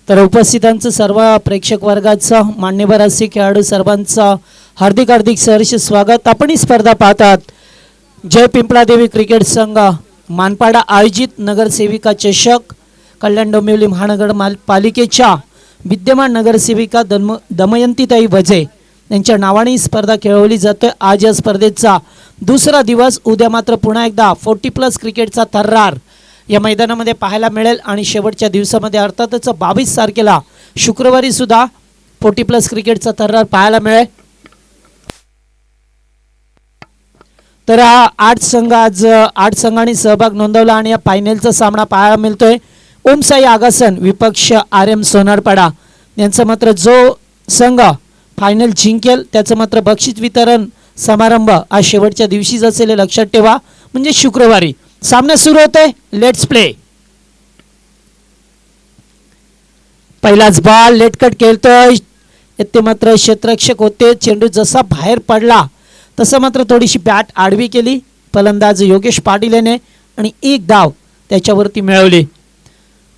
तर उपस्थितांचं सर्व प्रेक्षक वर्गाचं मान्यवर असे खेळाडू सर्वांचं हार्दिक हार्दिक सहर्ष स्वागत। आपण ही स्पर्धा पाहतात जय पिंपळादेवी क्रिकेट संघ मानपाडा आयोजित नगरसेविका चषक कल्याण डोंबिवली महानगर पालिकेच्या विद्यमान नगरसेविका दमयंतीताई वजे यांच्या नावाने स्पर्धा खेळवली जाते। आज या स्पर्धेचा दुसरा दिवस, उद्या मात्र पुन्हा एकदा 40+ क्रिकेटचा थर्रार या मैदानामध्ये पाहायला मिळेल आणि शेवटच्या दिवसामध्ये अर्थातच 22 तारखेला शुक्रवारी सुद्धा 40+ क्रिकेटचा थर्रार पाहायला मिळेल। तर 8 संघ आज 8 संघांनी सहभाग नोंदवला आणि या फायनलचा सामना पाहायला मिळतोय ओम साई आगासन विपक्ष RM सोनारपाडा यांचा। मात्र जो संघ फायनल जिंकेल त्याचं मात्र बक्षीस वितरण समारंभ आज शेवटच्या दिवशीच असेल, लक्षात ठेवा, म्हणजे शुक्रवारी। सामना सुरू होतोय, लेट्स प्ले। पहिलाच बॉल लेटकट खेळतोय, ते मात्र क्षेत्ररक्षक होते, चेंडू जसा बाहेर पडला तसं मात्र थोडीशी बॅट आडवी केली फलंदाज योगेश पाटील याने आणि एक धाव त्याच्यावरती मिळवली।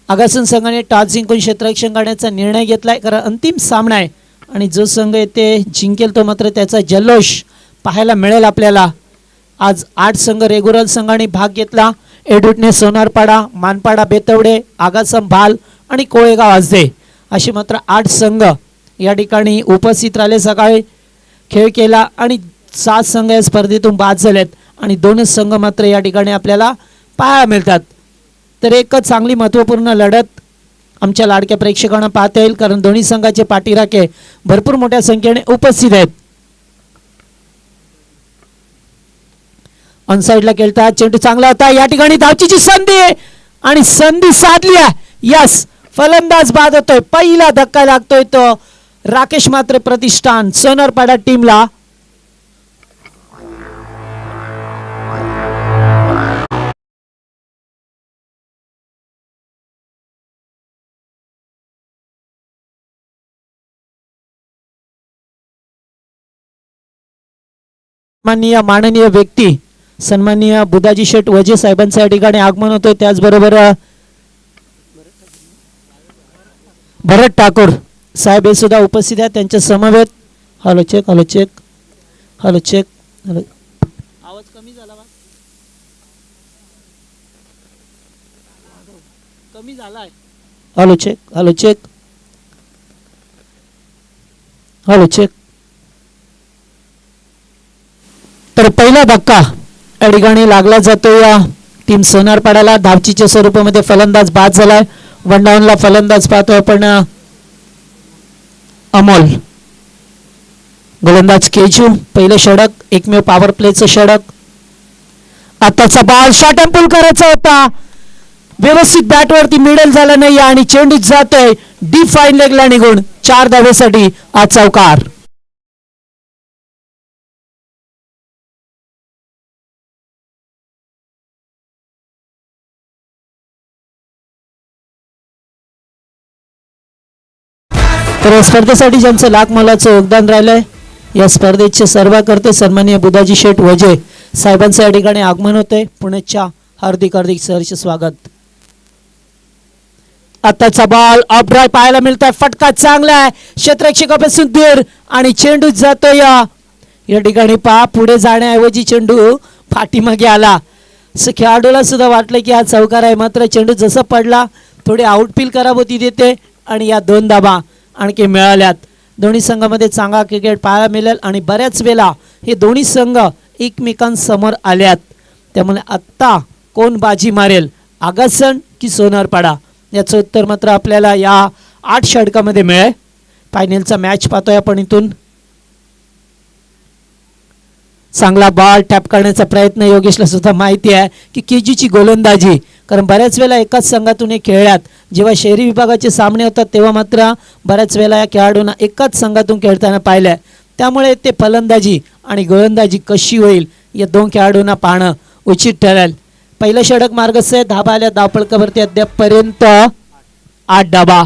आगासन संघाने टॉस जिंकून क्षेत्ररक्षण करण्याचा निर्णय घेतलाय, कारण अंतिम सामना आहे आणि जो संघ येथे जिंकेल तो मात्र त्याचा जल्लोष पाहायला मिळेल आपल्याला। आज 8 संघ रेग्युलर संघाने भाग घेतला। एडुटने सोनारपाडा, मानपाडा बेतवडे, आगासन भाल आणि कोळेगाव आजदे असे मात्र 8 संघ या ठिकाणी उपस्थित राहिले, सकाळी खेळ केला आणि 7 संघ या स्पर्धेतून बाद झालेत आणि 2 संघ मात्र या ठिकाणी आपल्याला पाहायला मिळतात। तर एक चांगली महत्त्वपूर्ण लढत आमच्या लाडक्या प्रेक्षकांना पाहता येईल, कारण दोन्ही संघाचे पाठीराखे भरपूर मोठ्या संख्येने उपस्थित आहेत। ऑन साइडला खेळतात, चेंडू चांगला होता, या ठिकाणी धावचीची संधी आणि संधी साधली आहे। यस, फलंदाज बाद होतोय, पहिला धक्का लागतोय तो राकेश मात्रे प्रतिष्ठान सोनारपाडा टीमला। माननीय व्यक्ती सन्माननीय बुधाजी शेठ वजे साहेबांच्या या ठिकाणी आगमन होतोय। त्याचबरोबर भरत ठाकूर साहेब हे सुद्धा उपस्थित आहेत, त्यांच्या समवेत। Hello check, hello check, hello check, hello, आवाज कमी झाला, कमी झालाय, hello check, hello check, hello check. तर पहिला धक्का या ठिकाणी लागला जातो या टीम सोनारपाड्याला। धावचीच्या स्वरूपामध्ये फलंदाज बाद झालाय, 1 डाऊनला फलंदाज पाहतोय आपण अमोल, गोलंदाज केजू, पहिले षटक, एकमेव पॉवर प्लेचं षटक। आताचा बॉल शॉर्ट अँड पुल करायचा होता, व्यवस्थित बॅटवरती मिडल झाला नाही आणि चेंडू जातोय डीप फाईन लेगला निघून 4 धावेसाठी आज चौकार। तर या स्पर्धेसाठी ज्यांचं लाख मोलाचं योगदान राहिलंय, या स्पर्धेचे सर्व करते सन्माननीय बुधाजी शेठ वजे साहेबांचं या ठिकाणी आगमन होते। पुण्याच्या हार्दिक हार्दिक सहर्ष स्वागत। आताचा बॉल ऑफ ड्राइव्ह पाहायला मिळतोय, फटका चांगला आहे, क्षेत्ररक्षकापासून दूर आणि चेंडू जातो या ठिकाणी पहा, पुढे जाण्याऐवजी चेंडू पाठीमागे आला। खेळाडूला सुद्धा वाटलं की हा चौकार आहे, मात्र चेंडू जसा पडला थोडी आउटफील करावती देते आणि या 2 धावा आणखी मिळाल्यात। दोन्ही संघामध्ये चांगला क्रिकेट पाहायला मिळेल आणि बऱ्याच वेळा हे दोन्ही संघ एकमेकांसमोर आल्यात, त्यामुळे आत्ता कोण बाजी मारेल, आगासन की सोनारपाडा, याचं उत्तर मात्र आपल्याला या 8 षटकामध्ये मिळेल। फायनलचा मॅच पाहतोय आपण इथून। चांगला बॉल टॅप करण्याचा प्रयत्न, योगेशला सुद्धा माहिती आहे की केजीची गोलंदाजी, कारण बऱ्याच वेळा एकाच संघातून हे खेळल्यात, जेव्हा शहरी विभागाचे सामने होतात तेव्हा मात्र बऱ्याच वेळा या खेळाडूंना एकाच संघातून खेळताना पाहिलंय, त्यामुळे ते फलंदाजी आणि गोलंदाजी कशी होईल या 2 खेळाडूंना पाहणं उचित ठरेल। पहिलं षटक मार्गस्थ आहे, धाबा आल्या धावफलकावरती अद्यापपर्यंत 8 धाबा।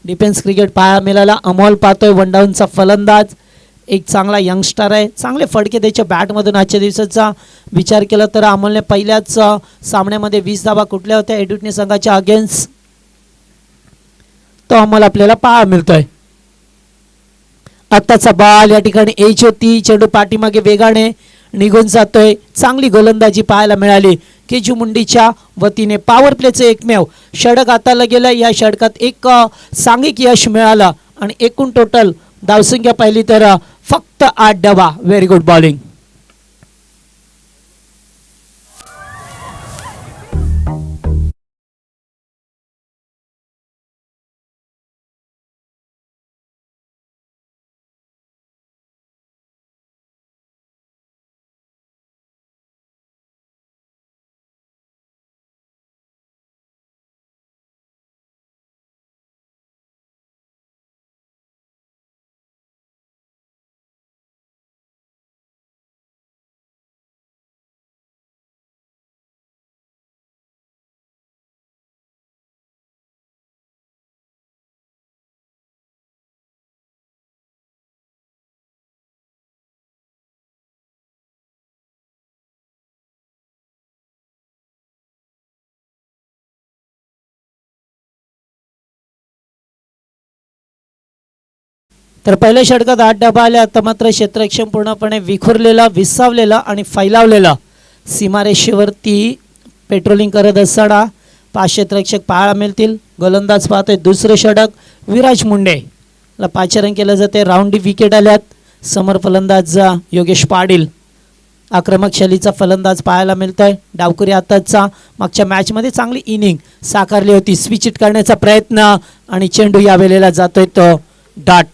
डिफेन्स क्रिकेट पाहायला मिळाला, अमोल पाहतोय 1 डाऊनचा फलंदाज, एक चांगला यंगस्टर आहे, चांगले फडके त्याच्या बॅटमधून। आजच्या दिवसाचा विचार केला तर अमोलने पहिल्याच सामन्यामध्ये 20 धावा कुठल्या होत्या एडुटने संघाच्या अगेन्स्ट, तो अमोल आपल्याला पाहायला मिळतोय. आत्ताचा बॉल या ठिकाणी एज होती, चेंडू पाठीमागे वेगाने निघून जातोय. चांगली गोलंदाजी पाहायला मिळाली केजू मुंडीच्या वतीने. पॉवर प्लेचं एकमेव षटक हाताला गेलं. या षटकात एक सांघिक यश मिळालं आणि एकूण टोटल धावसंख्या पाहिली तर फक्त 8 डबा. Very good bowling. तर पहिल्या षटकात 8 डबा आले. आता मात्र क्षेत्ररक्षण पूर्णपणे विखुरलेला, विसावलेला आणि फैलावलेला सीमारेषेवरती पेट्रोलिंग करत असताना 5 क्षेत्ररक्षक पाहायला मिळतील. गोलंदाज पाहतोय दुसरे षटक. विराज मुंडे ला पाचारण केलं जाते. राऊंडी विकेट आल्यात. समोर फलंदाज योगेश पाटील. आक्रमक शैलीचा फलंदाज पाहायला मिळतोय. डावकरी आताचा मागच्या मॅचमध्ये चांगली इनिंग साकारली होती. स्विच हिट करण्याचा प्रयत्न आणि चेंडू या वेळेला जातोय तो डॉट.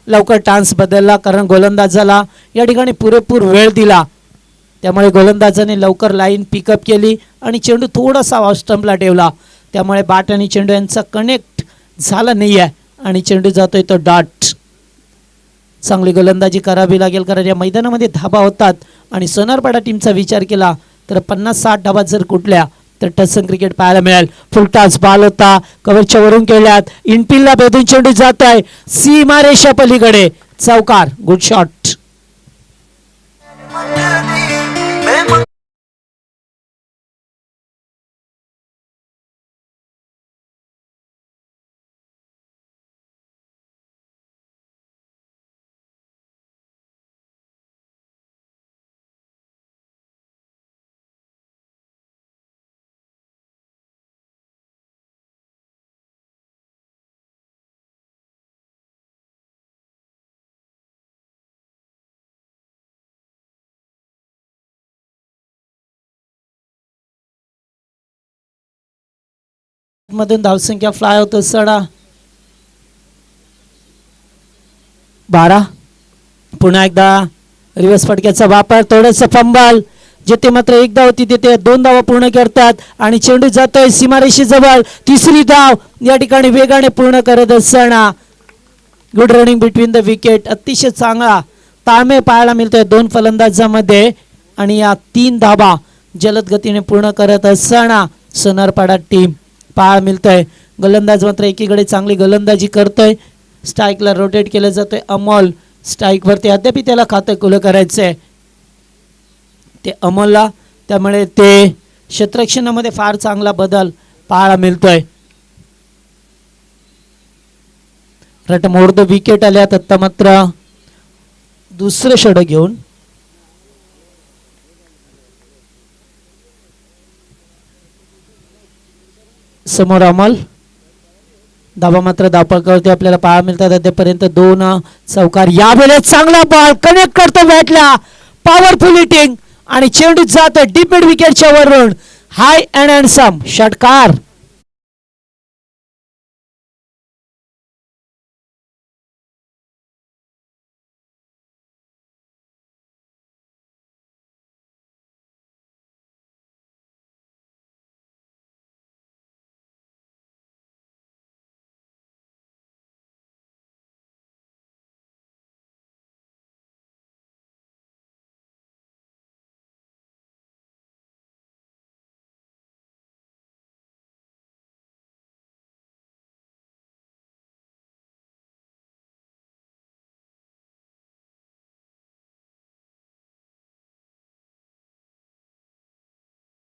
लवकर टान्स बदलला कारण गोलंदाजाला या ठिकाणी पुरेपूर वेळ दिला. त्यामुळे गोलंदाजाने लवकर लाईन पिकअप केली आणि चेंडू थोडासा ऑफ स्टंपला ठेवला. त्यामुळे बॅट आणि चेंडू यांचा कनेक्ट झाला नाही आहे आणि चेंडू जातोय तो डॉट. चांगली गोलंदाजी करावी लागेल कारण या मैदानामध्ये धाबा होतात आणि सोनारपाडा टीमचा विचार केला तर 50-60 धाबा जर कुठल्या तर टसन क्रिकेट पाहायला मिळेल. फुलटास बॉल होता, कव्हरच्या वरून केल्यात. इनपिलला भेदून चेंडू जात आहे सीमारेषा पलीकडे. चौकार. Good shot. मधून धावसंख्या फ्लाय होत असताना 12. पुन्हा एकदा रिव्हर्स फटक्याचा वापर. थोडंसं फंबल. जिथे मात्र एक धाव होती तिथे 2 धावा पूर्ण करतात आणि चेंडू जातोय सीमारेषे जवळ. तिसरी धाव या ठिकाणी वेगाने पूर्ण करत असताना good running between the wicket. अतिशय चांगला ताळमेळ पाहायला मिळतोय 2 फलंदाजांमध्ये आणि या 3 धावा जलद गतीने पूर्ण करत असताना सोनारपाडा टीम पाहायला मिळतोय. गोलंदाज मात्र एकीकडे चांगली गोलंदाजी करतोय. स्ट्राईकला रोटेट केलं जातोय अमोल. स्ट्राईकवरती अद्याप त्याला खातं खुलं करायचंय ते अमोलला. त्यामुळे ते क्षेत्ररक्षणामध्ये फार चांगला बदल पाहायला मिळतोय. रटमोड विकेट आल्यात. आता मात्र दुसरं षटक घेऊन समोर अमोल. धाबा मात्र धावपळकावरती आपल्याला पाहायला मिळतात. आतापर्यंत 2 चौकार. यावेळेस चांगला बॉल कनेक्ट करतो बॅटला. पॉवरफुल हिटिंग आणि चेंडू जात डीप मिड विकेटच्या वरून. हाय अँड हँडसम षटकार.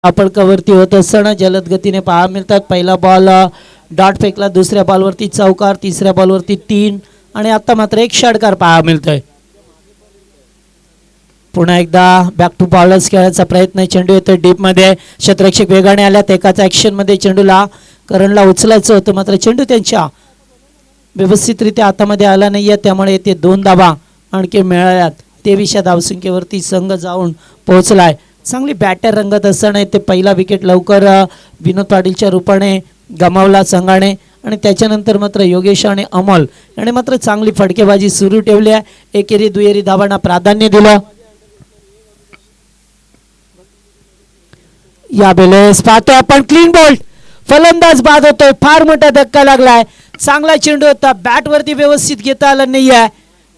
आपण कवरती होत असताना जलद गतीने पाहायला मिळतात. पहिला बॉल डॉट फेकला, दुसऱ्या बॉलवरती चौकार, तिसऱ्या बॉलवरती 3 आणि आता मात्र एक षटकार पाहायला मिळतोय. पुन्हा एकदा बॅक टू बॉलर्स खेळायचा प्रयत्न. चेंडू येतोय डीप मध्ये, क्षेत्ररक्षक वेगाने आल्यात. एकाच ऍक्शन मध्ये चेंडूला करणला उचलायचं होतं, मात्र चेंडू त्यांच्या व्यवस्थितरित्या हातामध्ये आला नाहीये, त्यामुळे ते 2 धावा आणखी मिळाल्यात. 23 धावसंख्येवरती संघ जाऊन पोहोचलाय. चांगली बॅटर रंगत असताना ते पहिला विकेट लवकर विनोद पाटीलच्या रूपाने गमावला संघाने आणि त्याच्यानंतर मात्र योगेश आणि अमोल याने मात्र चांगली फटकेबाजी सुरू ठेवली आहे. एकेरी दुहेरी धावांना प्राधान्य दिलं. या बेलेस पाहतोय आपण क्लीन बोल्ड, फलंदाज बाद होतोय. फार मोठा धक्का लागलाय. चांगला चेंडू होता, बॅट वरती व्यवस्थित घेता आला नाहीये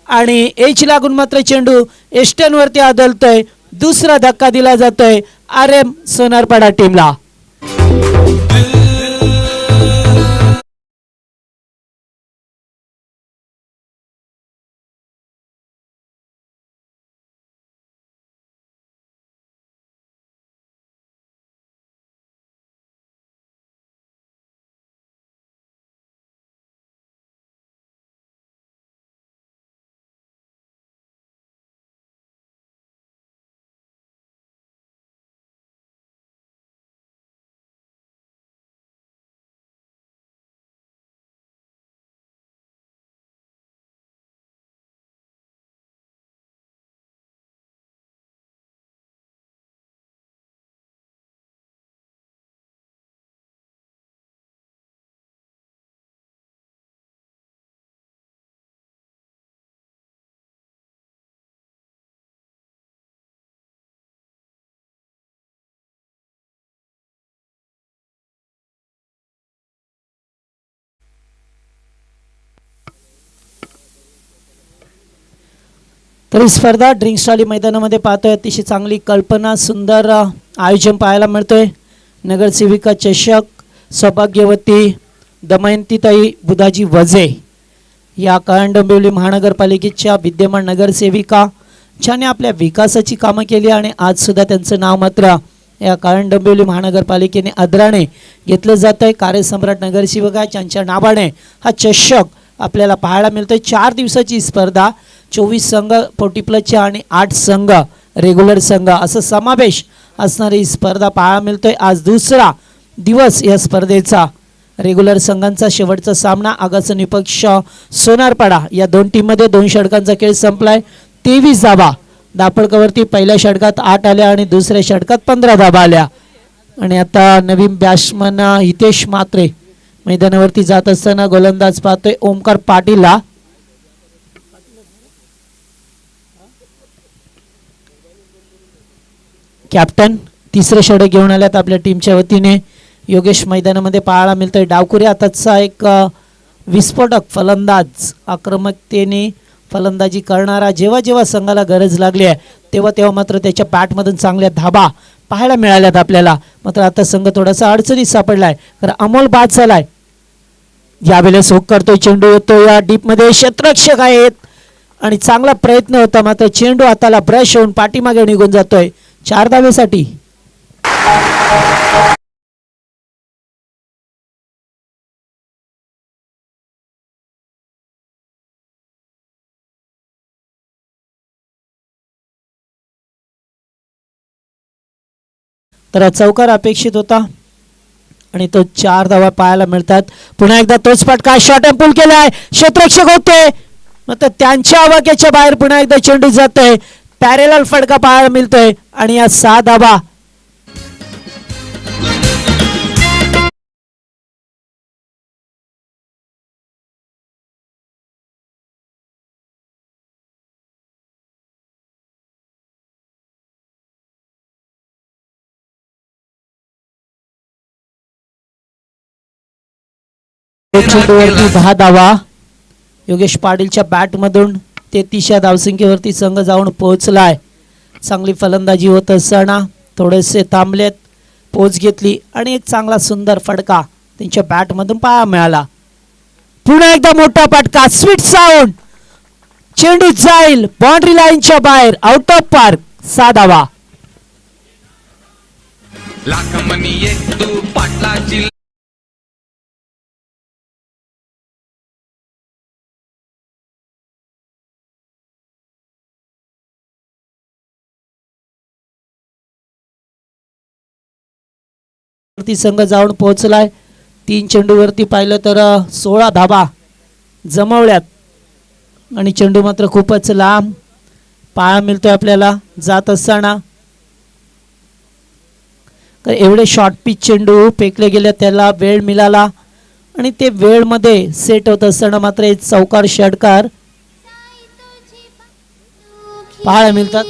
आणि एच लागून मात्र चेंडू एस्टन वरती आदळतोय. दुसरा धक्का दिला जातोय RM सोनारपाडा टीमला. तर ही स्पर्धा ड्रिंक्स ट्रॉली मैदानामध्ये पाहतोय. अतिशय चांगली कल्पना, सुंदर आयोजन पाहायला मिळतोय. नगरसेविका चषक, सौभाग्यवती दमयंतीताई बुधाजी वजे या कळण डोंबिवली महानगरपालिकेच्या विद्यमान नगरसेविका, ज्याने आपल्या विकासाची कामं केली आणि आज सुद्धा त्यांचं नाव मात्र या कळण डोंबिवली महानगरपालिकेने आदराने घेतलं जात आहे. कार्यसम्राट नगरसेविका ज्यांच्या नावाने हा चषक आपल्याला पाहायला मिळतोय. 4 दिवसाची स्पर्धा, 24 संघ 40+ आणि 8 संघ रेग्युलर संघ असं समावेश असणारी स्पर्धा पाहायला मिळतोय. आज दुसरा दिवस या स्पर्धेचा. रेग्युलर संघांचा शेवटचा सामना आगासन विपक्ष सोनारपाडा या 2 टीममध्ये 2 षटकांचा खेळ संपलाय. 23 धावा दापडकावरती पहिल्या षटकात 8 आल्या आणि दुसऱ्या षटकात 15 धावा आल्या. आणि आता नवीन बॅट्समन हितेश म्हात्रे मैदानावरती जात असताना गोलंदाज पाहतोय ओमकार पाटीलला. कॅप्टन तिसरे षटक घेऊन आल्यात आपल्या टीमच्या वतीने. योगेश मैदानामध्ये पाहायला मिळतोय. डावखुरी हाताचा एक विस्फोटक फलंदाज, आक्रमकतेने फलंदाजी करणारा. जेव्हा जेव्हा संघाला गरज लागली आहे तेव्हा तेव्हा मात्र त्याच्या बॅटमधून चांगल्या धाबा पाहायला मिळाल्यात आपल्याला. मात्र आता संघ थोडासा अडचणीत सापडलाय, कारण अमोल बाद झालाय. यावेळेस हुक करतोय, चेंडू येतो या डीप मध्ये, क्षेत्ररक्षक आहेत आणि चांगला प्रयत्न होता, मात्र चेंडू हाताला ब्रश होऊन पाठीमागे निघून जातोय 4 धावेसाठी. तर चौकार अपेक्षित होता आणि तो 4 धावा पाहायला मिळतात. पुन्हा एकदा तोच फटका, शॉट अँड पुल केलाय, क्षेत्ररक्षक होते मात्र त्यांच्या आवाक्याच्या बाहेर पुन्हा एकदा चेंडू जातोय. पॅरेलल फटका पाहायला मिळतोय आणि या 6 धावा. चेंडूवरती 10 धावा योगेश पाटीलच्या बॅट मधून. 33 धावसंख्येवरती संघ जाऊन पोहोचलाय. चांगली फलंदाजी होत असताना थोडेसे थांबलेत, पोच घेतली आणि एक चांगला सुंदर फटका त्यांच्या बॅट मधून पाहायला मिळाला. पुन्हा एकदा मोठा फटका, स्वीट साऊंड, चेंडू जाईल बाउंड्री लाईनच्या बाहेर, आउट ऑफ पार्क. 6 धावा. ती संघ जाऊन पोहोचलाय. 3 चेंडूवरती पाहिलं तर 16 धाबा जमवल्यात आणि चेंडू मात्र खूपच लांब पाया मिळतोय आपल्याला जात असताना. तर एवढे शॉर्ट पिच चेंडू फेकले गेले त्याला वेळ मिळाला आणि ते वेळ मध्ये सेट होत असताना मात्र एक चौकार षटकार पाहायला मिळतात.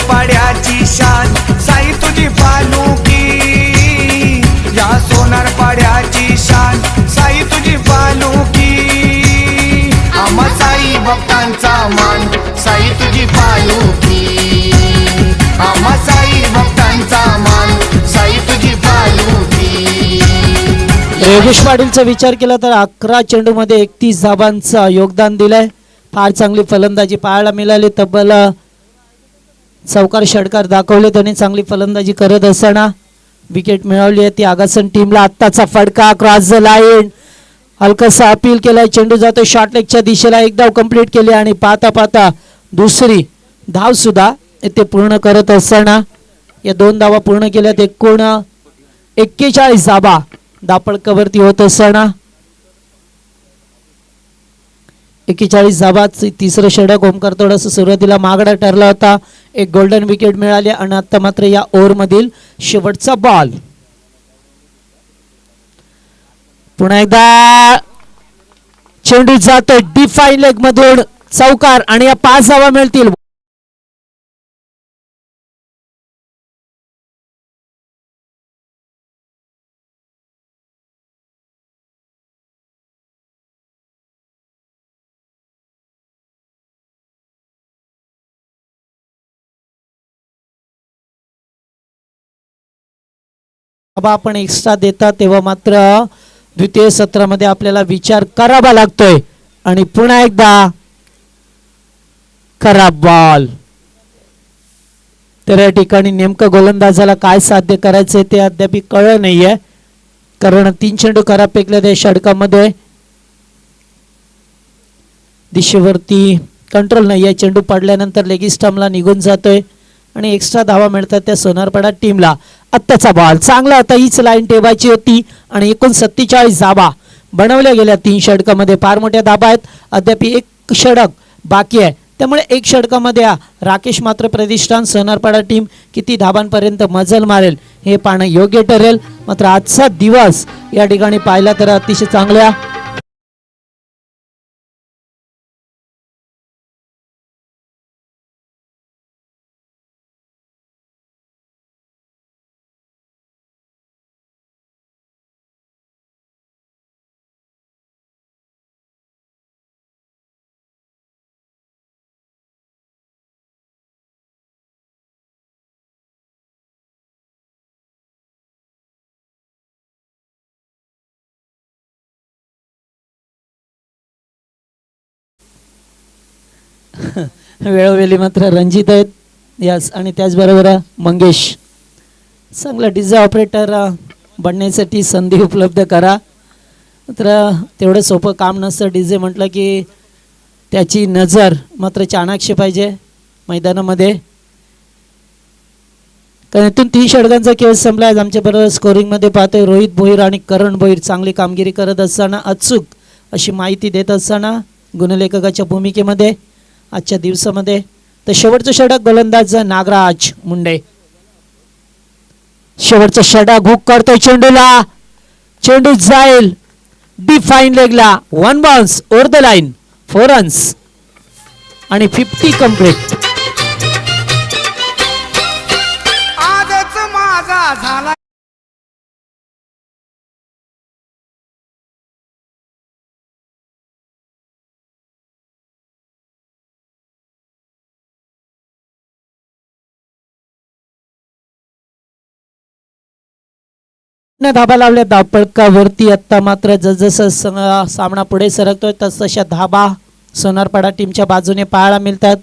पाड्याची शान साई तुझी पालुकी, या सोनार पाड्याची शान साई तुझी पालुकी. आम्हा साई भक्तांचा मान साई तुझी पालुकी, आम्हा साई भक्तांचा मान साई तुझी पालुकी. योगेश पाटीलचा विचार केला तर 11 चेंडू मध्ये 31 धाबांचं योगदान दिलंय. फार चांगली फलंदाजी पाहायला मिळाली. तब्बल चौकार षटकार दाखवले. त्यांनी चांगली फलंदाजी करत असताना विकेट मिळवली आहे ती आगासन टीमला. आत्ताचा फटका क्रॉस द लाईन हलकासा अपील केलाय. चेंडू जातो शॉर्ट लेगच्या दिशेला. एक धाव कंप्लीट केली आणि पाहता पाहता दुसरी धाव सुद्धा इथे पूर्ण करत असताना या 2 धावा पूर्ण केल्यात. एकूण 41 धाबा दापडकावरती होत असताना 41 धाबाच तिसरं षटक ओमकार तोडाचा सुरुवातीला मागडा ठरला होता. एक गोल्डन विकेट मिळाली आणि आता मात्र या ओव्हर मधील शेवटचा बॉल. पुन्हा एकदा चेंडू जातो डिफाईन लेग मधून चौकार आणि या 5 धावा मिळतील. आपण एक्स्ट्रा देतात तेव्हा मात्र द्वितीय सत्रामध्ये आपल्याला विचार करावा लागतोय. आणि पुन्हा एकदा खराब बॉल. तर या ठिकाणी नेमकं गोलंदाजाला काय साध्य करायचंय ते अद्याप कळलं नाहीये, कारण 3 चेंडू खराब फेकले त्या षटकामध्ये. दिशेवरती कंट्रोल नाहीये. चेंडू पडल्यानंतर लेग स्टंपला निघून जातोय आणि एक्स्ट्रा धावा मिळतात त्या सोनारपाडा टीमला. आत्ताचा बॉल चांगला होता. हीच लाईन ठेवायची होती आणि एकूण 47 धाबा बनवल्या गेल्या 3 षटकामध्ये. फार मोठ्या धाबा आहेत. अद्याप एक षटक बाकी आहे, त्यामुळे एक षटकामध्ये राकेश मात्र प्रतिष्ठान सोनारपाडा टीम किती धाबांपर्यंत मजल मारेल हे पाहणं योग्य ठरेल. मात्र आजचा दिवस या ठिकाणी पाहिला तर अतिशय चांगल्या वेळोवेळी मात्र रणजित आहेत यस आणि त्याचबरोबर मंगेश. चांगला डीजे ऑपरेटर बनण्यासाठी संधी उपलब्ध करा. तर तेवढं सोपं काम नसतं. डीजे म्हटलं की त्याची नजर मात्र चाणाक्ष पाहिजे मैदानामध्ये. कारण इथून 3 षटकांचा खेळ संपला आहे. आमच्याबरोबर स्कोरिंगमध्ये पाहतोय रोहित भोईर आणि करण भोईर चांगली कामगिरी करत असताना अचूक अशी माहिती देत असताना गुणलेखकाच्या भूमिकेमध्ये आजच्या दिवसामध्ये. तर शेवटचं षटक गोलंदाज नागराज मुंडे. शेवटचं षटक हुक करतोय चेंडूला. चेंडू जाईल डिफाईन लेगला, 1 bounce over the line, 4 runs आणि 50 कंप्लीट. आजच माझा झाला धाबा लावल्या धावपळकावरती. आता मात्र जसजसं सामना पुढे सरकतोय तसतशा धाबा सोनारपाडा टीमच्या बाजूने पाहायला मिळतात.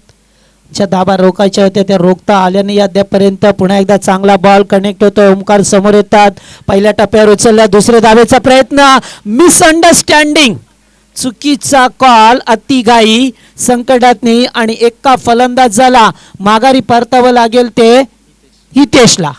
ज्या धाबा रोखायच्या होत्या त्या रोखता आल्या नाही अद्यापर्यंत. पुन्हा एकदा चांगला बॉल कनेक्ट होतोय. ओमकार समोर येतात. पहिल्या टप्प्यावर उचलला, दुसऱ्या धावेचा प्रयत्न, मिसअंडरस्टँडिंग, चुकीचा कॉल, अतिघाई संकटात नाही आणि एका फलंदाजाला माघारी परतावं लागेल ते हितेशला.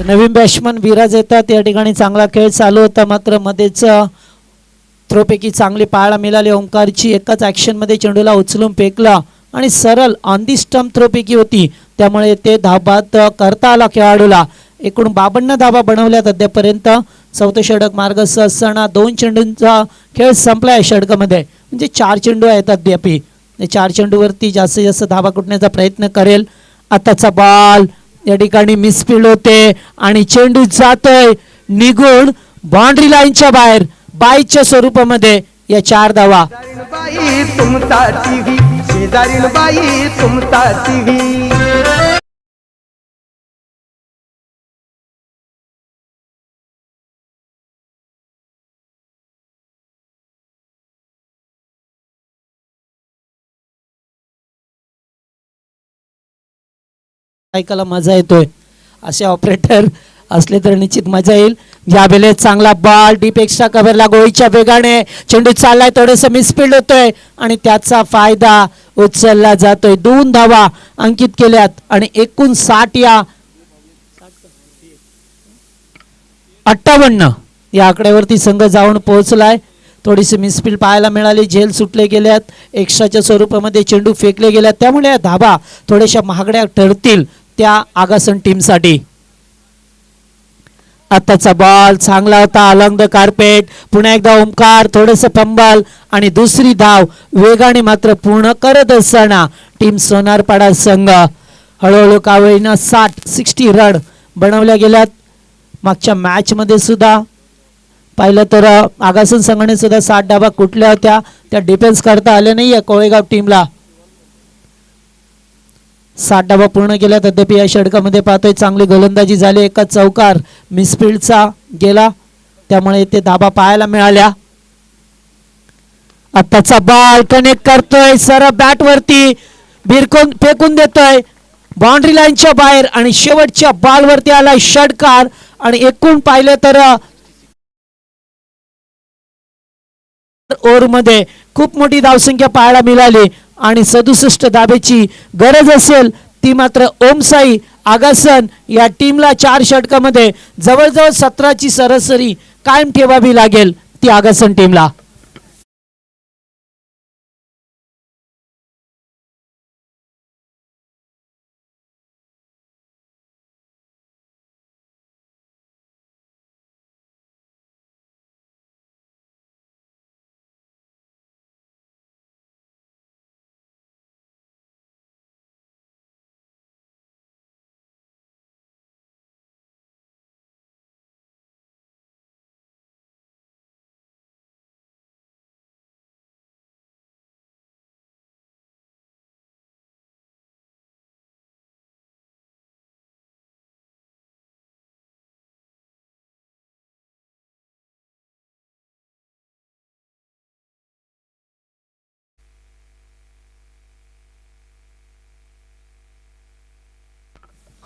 नवीन बॅट्समन विराज येतात. या ठिकाणी चांगला खेळ चालू होता मात्र मध्येच थ्रोपैकी चांगली पाहायला मिळाली. ओंकारची एकाच ॲक्शनमध्ये चेंडूला उचलून फेकला आणि सरळ ऑन दी स्टंप थ्रोपैकी होती त्यामुळे ते धाबात करता आला खेळाडूला. एकूण 52 धाबा बनवल्यात अद्यापर्यंत. चौथं षटक मार्गस्थ असताना 2 चेंडूंचा खेळ संपला आहे षटकामध्ये. म्हणजे 4 चेंडू आहेत अद्यापी. 4 चेंडूवरती जास्तीत जास्त धाबा कुटण्याचा प्रयत्न करेल. आताचा बॉल या ठिकाणी मिसफील्ड होते आणि चेंडू जातोय निघून बाउंड्री लाईनच्या बाहेर. बाईच्या स्वरूपामध्ये या 4 धावा. बाई तुमचा टीव्ही, शेजारील बाई तुमचा टीव्ही. ऐकायला मजा येतोय. असे ऑपरेटर असले तर निश्चित मजा येईल. या वेळेस चांगला बॉल डीप एक्स्ट्रा कव्हरला गोळीच्या वेगाने चेंडू चाललाय. थोडंसं मिसफील्ड होतोय आणि त्याचा फायदा उचलला जातोय. 2 धावा अंकित केल्यात आणि एकूण 60 या 58 या आकड्यावरती संघ जाऊन पोहोचलाय. थोडीशी मिसफील्ड पाहायला मिळाली. झेल सुटले गेल्यात. एक्स्ट्राच्या स्वरूपामध्ये चेंडू फेकले गेल्यात त्यामुळे या धाबा थोड्याशा महागड्या ठरतील त्या आगासन टीमसाठी. आताचा बॉल चांगला होता अलॉंग द कार्पेट. पुन्हा एकदा ओमकार थोडंसं फंबल आणि दुसरी धाव वेगाने मात्र पूर्ण करत असताना टीम सोनारपाडा संघ हळूहळू कावळीनं 60 रन बनवल्या गेल्यात. मागच्या मॅच मध्ये सुद्धा पाहिलं तर आगासन संघाने सुद्धा 60 धावा कुठल्या होत्या त्या डिफेन्स करता आल्या नाही कोळेगाव टीमला. 60 धावा पूर्ण केल्या. तद्यापि या षटकामध्ये पाहतोय चांगली गोलंदाजी झाली. एका चौकार मिसफील्डचा गेला त्यामुळे ते धाबा पाहायला मिळाल्या. आताचा बॉल कनेक्ट करतोय सरळ बॅट वरती भिरकून फेकून देतोय बाउंड्री लाईनच्या बाहेर आणि शेवटच्या बॉल वरती आला षटकार. आणि एकूण पाहिलं तर ओव्हर मध्ये खूप मोठी धावसंख्या पाहायला मिळाली आणि 67 धाब्याची गरज असेल ती मात्र ओमसाई आगासन या टीमला 4 षटकामध्ये जवळजवळ 17ची सरासरी कायम ठेवावी लागेल ती आगासन टीमला.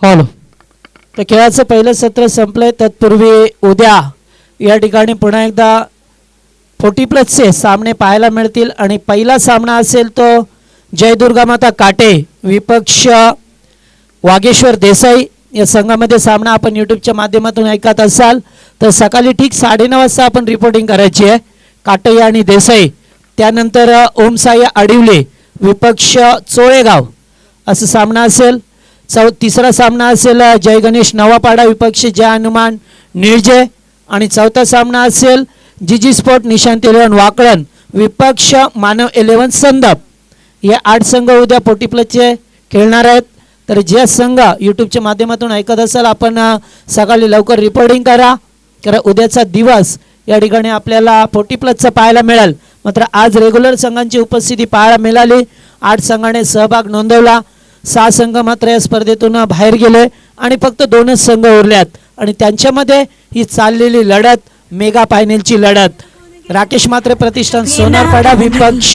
हॅलो तर खेळाचं पहिलं सत्र संपलंय. तत्पूर्वी उद्या या ठिकाणी पुन्हा एकदा 40+ सामने पाहायला मिळतील आणि पहिला सामना असेल तो जय दुर्गा माता काटे विपक्ष वागेश्वर देसाई या संघामध्ये सामना आपण यूट्यूबच्या माध्यमातून ऐकत असाल तर सकाळी ठीक 9:30 वाजता आपण रिपोर्टिंग करायची आहे. काटे आणि देसाई, त्यानंतर ओमसाई अडिवले विपक्ष चोळेगाव असं सामना असेल. तिसरा सामना असेल जय गणेश नवापाडा विपक्ष जय हनुमान निळजे आणि चौथा सामना असेल जीजी स्पोर्ट निशांत 11 वाकळण विपक्ष मानव 11 संदप. हे 8 संघ उद्या पोटी प्लसचे खेळणार आहेत. तर जे संघ यूट्यूबच्या माध्यमातून ऐकत असाल आपण सकाळी लवकर रिपोर्टिंग करा, कारण उद्याचा दिवस या ठिकाणी आपल्याला पोटी प्लसचा पाहायला मिळेल. मात्र आज रेग्युलर संघांची उपस्थिती पाहायला मिळाली. 8 संघाने सहभाग नोंदवला. 6 संघ मात्र या स्पर्धेतून बाहेर गेले आणि फक्त 2च संघ उरल्यात आणि त्यांच्यामध्ये ही चाललेली लढत मेगा फायनलची लढत. राकेश मात्रे प्रतिष्ठान सोनारपाडा विपक्ष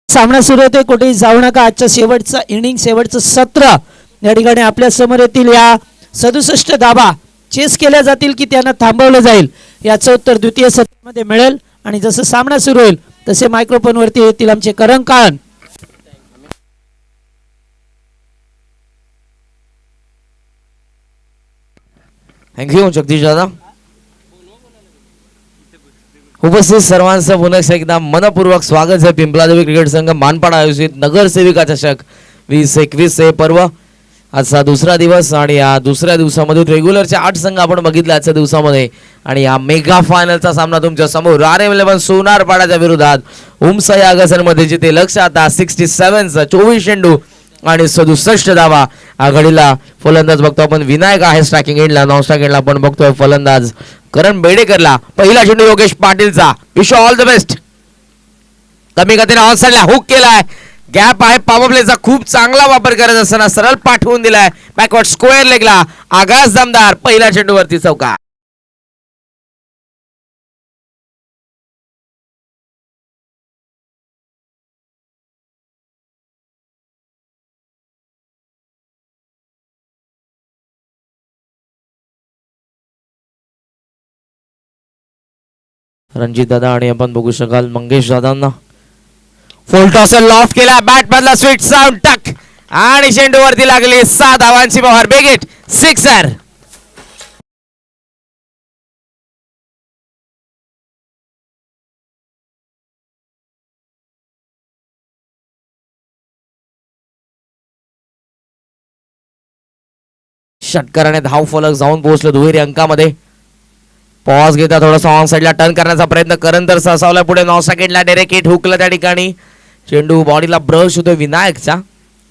सामना सुरू होते. कुठेही जाऊ नका. आजचा शेवटचा इनिंग शेवटचं सत्र या ठिकाणी आपल्या समोर येतील. या 67 धावा चेस केल्या जातील की त्यांना थांबवलं जाईल याचं उत्तर द्वितीय सत्रामध्ये मिळेल. आणि जसं सामना सुरू होईल तसे मायक्रोफोन वरती येतील आमचे करण काळन. थँक्यू जगदीश दादा. उपस्थित सर्वांचं पुन्हा एकदा मनपूर्वक स्वागत आहे. पिंपलादेवी क्रिकेट संघ मानपाडा आयोजित नगरसेविका चषक 2021 हे पर्व आजचा दुसरा दिवस आणि या दुसऱ्या दिवसामध्ये रेग्युलरचे 8 संघ आपण बघितले आजच्या दिवसामध्ये आणि या मेगा फायनलचा सामना तुमच्या समोर RM11 सोनारपाड्याच्या विरोधात ओमसाई आगासनमध्ये जिथे लक्ष आता 67चा 24 चेंडू आणि 67 धावा. आघाडीला फलंदाज बघतो आपण विनायक आहे स्ट्रायकिंग एंडला. नॉन स्ट्रायकिंग एंडला आपण बघतोय फलंदाज करण बेडेकरला. पहिला चेंडू योगेश पाटीलचा. Wish all the best. कमी गतीने ऑन साइडला हुक केलाय. गॅप आहे. पॉवर प्लेचा खूप चांगला वापर करत असताना सरळ पाठवून दिलाय बॅकवर्ड स्क्वेअर लेगला. आगास दमदार पहिल्या चेंडूवरती चौका. रणजित दादा आणि आपण बघू शकाल मंगेश दादांना. फुल टॉसर लॉफ्ट केला. बॅट मधला स्वीट साऊंड टक आणि चेंडूवरती लागली 6 धावांची बहार. बेगेट सिक्सर. षटकाराने धाव फलक जाऊन पोहोचलं दुहेरी अंकामध्ये. पॉज घेता थोडासा ऑन साइडला टर्न करण्याचा प्रयत्न करण तर ससावला पुढे. नॉन सेकंडला डायरेक्ट हिट हुकला त्या ठिकाणी. चेंडू बॉडीला ब्रश होतो विनायकचा.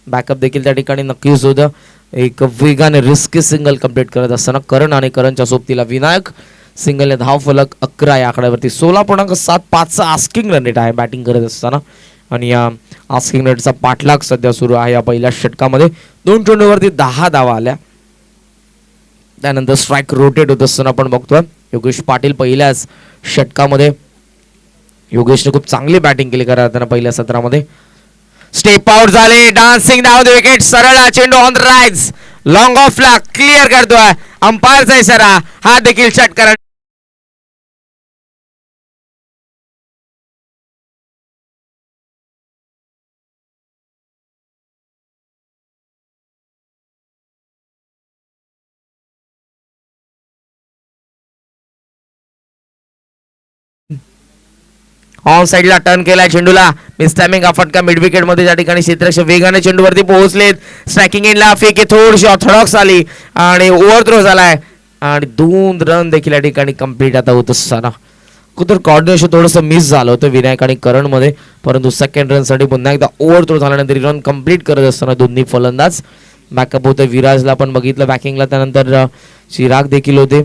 बॅकअप देखील त्या ठिकाणी नक्कीच होतं. एक वेगाने रिस्की सिंगल कंप्लीट करत असताना करण आणि करणच्या सोबतीला विनायक. सिंगलने धाव फलक 11 या आकड्यावरती. 16.75चा आस्किंग रन रेट आहे बॅटिंग करत असताना आणि या आस्किंग रेटचा पाठलाग सध्या सुरू आहे. या पहिल्या षटकामध्ये 2 चेंडूवरती 10 धावा आल्या. त्यानंतर स्ट्राईक रोटेट होत असताना आपण बघतोय योगेश पाटील पहिल्याच षटकामध्ये. योगेशने खूप चांगली बॅटिंग केली करताना पहिल्या सत्रामध्ये. स्टेप आउट झाले. Dancing down the wicket. सरळ चेंडू ऑन द राईज लॉंग ऑफला क्लिअर करतोय. अंपायरचा इशारा. हा देखील षटकार. ऑन साइडला टर्न केलाय चेंडूला. मिसटायमिंग हा फटका मिड विकेट मध्ये त्या ठिकाणी क्षेत्ररक्षक वेगाने चेंडूवरती पोहोचलेत. स्ट्रायकिंग एंडला फेक थोडीशी ऑर्थोडॉक्स आली आणि ओव्हर थ्रो झालाय आणि 2 रन देखील या ठिकाणी कंप्लीट आता होत असताना कुठं कॉर्डिनेशन थोडंसं मिस झालं होतं विनायक आणि करण मध्ये. परंतु सेकंड रन साठी पुन्हा एकदा ओव्हर थ्रो झाल्यानंतर रन कंप्लीट करत असताना दोन्ही फलंदाज. बॅकअप होतं विराजला आपण बघितलं बॅकिंगला. त्यानंतर चिराग देखील होते.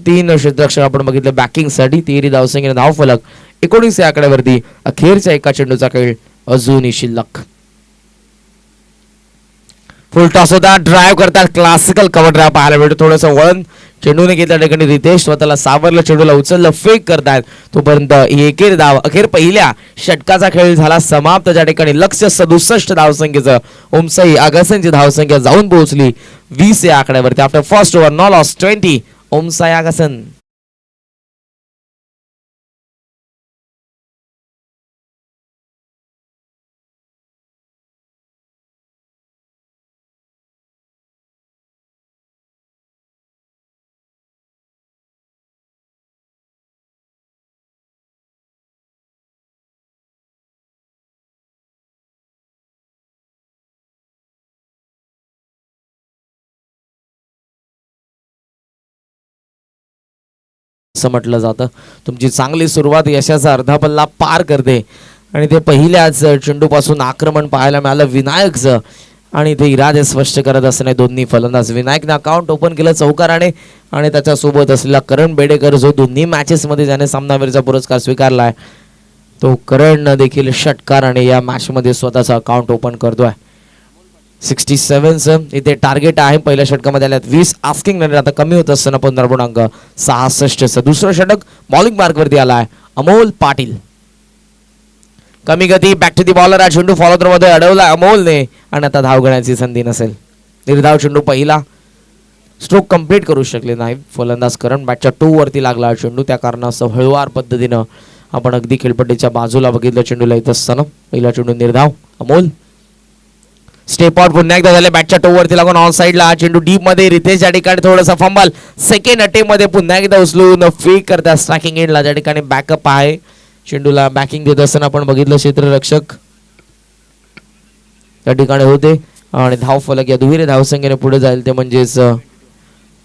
3 क्षेत्ररक्षक आपण बघितलं बॅकिंगसाठी. 13 धावसंख्येने धाव फलक 19 या आकड्यावरती. अखेरच्या एका चेंडूचा खेळ अजूनही शिल्लक. फुल टॉस होता. ड्राईव्ह करतात. क्लासिकल कव्हर ड्राईव्ह पाहायला मिळतो. थोडंसं वळण चेंडूने घेतल्या ठिकाणी रितेश स्वतःला सावरलं, चेंडूला उचललं, फेक करतायत. तोपर्यंत ही एकेर धाव, अखेर पहिल्या षटकाचा खेळ झाला समाप्त, ज्या ठिकाणी लक्ष्य 67 धावसंख्येचं ओमसाई आगासनची धावसंख्या जाऊन पोहोचली 20 या आकड्यावरती. After first over no loss 20 Omsai Agasan. असं म्हटलं जातं. तुमची चांगली सुरुवात यशाचा अर्धा पल्ला पार करते आणि ते पहिल्याच चेंडूपासून आक्रमण पाहायला मिळालं विनायकचं आणि ते इरादे स्पष्ट करत असताना दोन्ही फलंदाज. विनायकनं अकाउंट ओपन केलं चौकाराने आणि त्याच्यासोबत असलेला करण बेडेकर जो दोन्ही मॅचेसमध्ये ज्याने सामनावीरचा पुरस्कार स्वीकारलाय, तो करण देखील षटकाराने या मॅचमध्ये स्वतःचं अकाउंट ओपन करतोय. 67चं इथे टार्गेट आहे. पहिल्या षटकामध्ये आल्यात 20, आस्किंग रन आता कमी होत असताना 15.66चं दुसरं षटक बॉलिंग मार्कवरती आलाय अमोल पाटील. कमी गती, बॅक टू दी बॉलर. हा चेंडू फॉलो थ्रो मध्ये अडवला अमोलने आणि आता धाव घेण्याची संधी नसेल. निर्धाव चेंडू पहिला, स्ट्रोक कंप्लीट करू शकले नाही फलंदाज करण. बॅटच्या 2 वरती लागला चेंडू, त्या कारणास्तव हळुवार पद्धतीनं आपण अगदी खेळपट्टीच्या बाजूला बघितलं चेंडूला येत असताना. पहिला चेंडू निर्धाव अमोल. स्टेप आउट पुन्हा एकदा झाले, बॅटच्या 2 वरती लागून ऑन साइडला. हा चेंडू डीप मध्ये, रितेश या ठिकाणी थोडासा फंबल. सेकंड अटेम्प्ट मध्ये पुन्हा एकदा उचलून फेक करतात स्ट्रायकिंग एंडला, ज्या ठिकाणी बॅकअप आहे. चेंडूला बॅकिंग देत असताना आपण बघितलं क्षेत्ररक्षक त्या ठिकाणी होते आणि धाव फलक या दुहेरी धावसंख्येने पुढे जाईल, ते म्हणजेच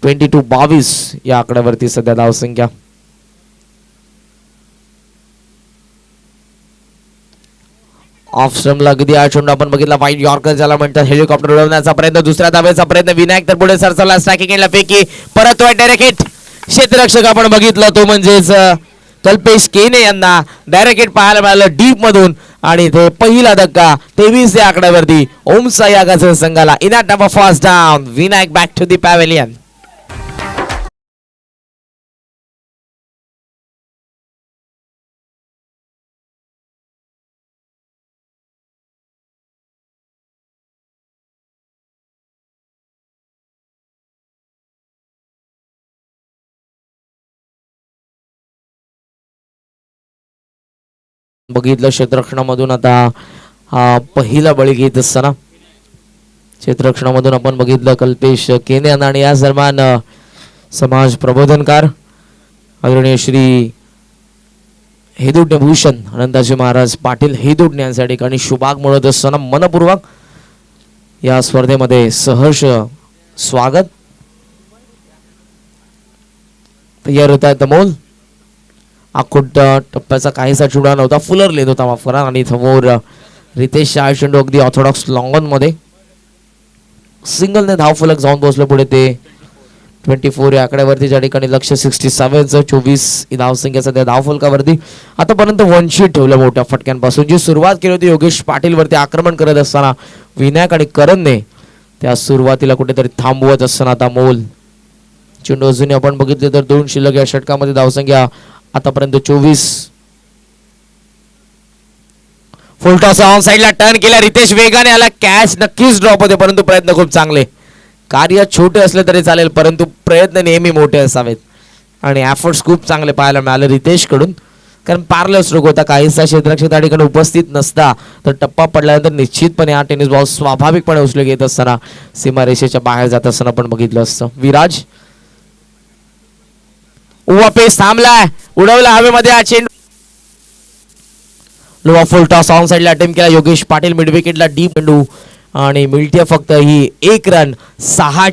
22 या आकड्यावरती सध्या धावसंख्या. ऑफ स्टंपला अगदी हा चेंडू आपण बघितला वाईट यॉर्कर ज्याला म्हणतात. हेलिकॉप्टर उडवण्याचा प्रयत्न, दुसऱ्या धावेचा प्रयत्न. विनायक तर पुढे सरसरला, स्ट्रायकिंग एंडला फेकी, परत डायरेक्ट हिट. क्षेत्ररक्षक आपण बघितलं तो म्हणजेच कल्पेश केने यांना डायरेक्ट हिट पाहायला मिळालं डीप मधून आणि ते पहिला धक्का 23 या आकड्यावरती ओमसाई आगासन संघाला. In at number first down, Vinayak back to the pavilion. बघितलं क्षेत्ररक्षणामधून आता पहिला बळी घेत असताना क्षेत्ररक्षणामधून आपण बघितलं कल्पेश केने यांना आणि या दरम्यान समाज प्रबोधनकार आदरणीय श्री हेदुडणे भूषण अनंताजी महाराज पाटील हेदुडणे यांच्या ठिकाणी शुभाग मिळत असताना मनपूर्वक या स्पर्धेमध्ये सहर्ष स्वागत. तयार होत आहेत अमोल. आखोट टप्प्याचा काहीसा चुडा नव्हता, फुलर लेत होता माफ करा आणि समोर रितेश शाह चेंडू अगदी ऑर्थोडॉक्स लॉंग ऑन मध्ये सिंगलने धाव फलक जाऊन पोहोचलं पुढे ते 24 या आकड्यावरती, ज्या ठिकाणी लक्ष 67चं 24 धावसंख्या सध्या धाव फलकावरती. आतापर्यंत वंचित ठेवलं मोठ्या फटक्यांपासून. जी सुरुवात केली होती योगेश पाटील वरती आक्रमण करत असताना विनायक आणि करणने त्या सुरुवातीला कुठेतरी थांबवत असताना आता मोल चेंडू अजूनही आपण बघितले तर 2 शिल्लक या षटकामध्ये धावसंख्या आतापर्यंत 24. फुल टॉस ऑन साइडला टर्न केला, रितेश वेगाने आला, कॅच नक्कीच ड्रॉप होते परंतु प्रयत्न खूप चांगले. कार्य छोटे असले तरी चालेल परंतु प्रयत्न नेहमी मोठे असावेत आणि एफर्ट्स खूप चांगले पाहायला मिळाले रितेश कडून. कारण पार्लर स्ट्रोक होता, काहीसा क्षेत्ररक्षक त्या ठिकाणी उपस्थित नसता तर टप्पा पडल्यानंतर निश्चितपणे हा टेनिस बॉल स्वाभाविकपणे उचलून घेत असताना सीमारेषेच्या बाहेर जात असताना आपण बघितलं असतं. विराज पेस थांबलाय, उडवला हवेमध्ये हा चेंडू. लोवा फुल टॉस ऑन साइडला अटेम्प्ट केला योगेश पाटील, मिड विकेटला डीप चेंडू आणि मिळते फक्त ही 1 रन. 6